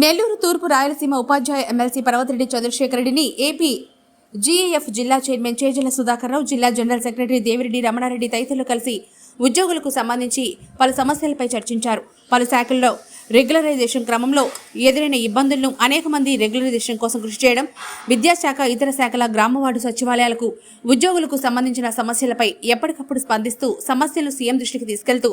నెల్లూరు తూర్పు రాయలసీమ ఉపాధ్యాయ ఎమ్మెల్సీ పర్వతిరెడ్డి చంద్రశేఖర్ రెడ్డిని ఏపీ జీఏఎఫ్ జిల్లా చైర్మన్ చేజల సుధాకర్ రావు, జిల్లా జనరల్ సెక్రటరీ దేవిరెడ్డి రమణారెడ్డి తదితరులు కలిసి ఉద్యోగులకు సంబంధించి పలు సమస్యలపై చర్చించారు. పలు శాఖల్లో రెగ్యులరైజేషన్ క్రమంలో ఎదురైన ఇబ్బందులను అనేక మంది రెగ్యులరైజేషన్ కోసం కృషి చేయడం, విద్యాశాఖ ఇతర శాఖల గ్రామవార్డు సచివాలయాలకు ఉద్యోగులకు సంబంధించిన సమస్యలపై ఎప్పటికప్పుడు స్పందిస్తూ సమస్యలను సీఎం దృష్టికి తీసుకెళ్తూ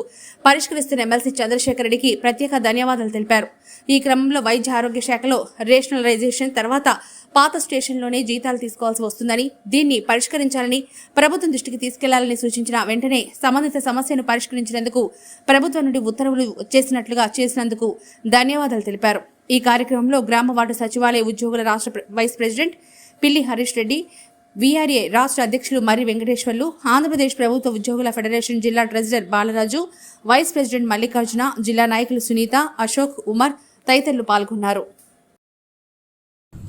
పరిష్కరిస్తున్న ఎమ్మెల్సీ చంద్రశేఖర్ రెడ్డికి ప్రత్యేక ధన్యవాదాలు తెలిపారు. ఈ క్రమంలో వైద్య ఆరోగ్య శాఖలో రేషనలైజేషన్ తర్వాత పాత స్టేషన్లోనే జీతాలు తీసుకోవాల్సి వస్తుందని, దీన్ని పరిష్కరించాలని ప్రభుత్వం దృష్టికి తీసుకెళ్లాలని సూచించిన వెంటనే సంబంధిత సమస్యను పరిష్కరించినందుకు ప్రభుత్వం నుండి ఉత్తర్వులు వచ్చేసినట్లుగా చేసినందుకు ధన్యవాదాలు తెలిపారు. ఈ కార్యక్రమంలో గ్రామ వార్డు సచివాలయ ఉద్యోగుల రాష్ట్ర వైస్ ప్రెసిడెంట్ పిల్లి హరీష్ రెడ్డి, వీఆర్ఏ రాష్ట్ర అధ్యక్షులు మర్రి వెంకటేశ్వర్లు, ఆంధ్రప్రదేశ్ ప్రభుత్వ ఉద్యోగుల ఫెడరేషన్ జిల్లా treasurer Balaraju, vice president Mallikarjuna, జిల్లా నాయకులు సునీత, అశోక్, ఉమర్ తదితరులు పాల్గొన్నారు.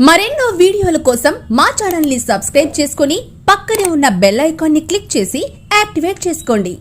మరెన్నో వీడియోల కోసం మా ఛానల్ ని సబ్స్క్రైబ్ చేసుకుని పక్కనే ఉన్న బెల్ ఐకాన్ ని క్లిక్ చేసి యాక్టివేట్ చేసుకోండి.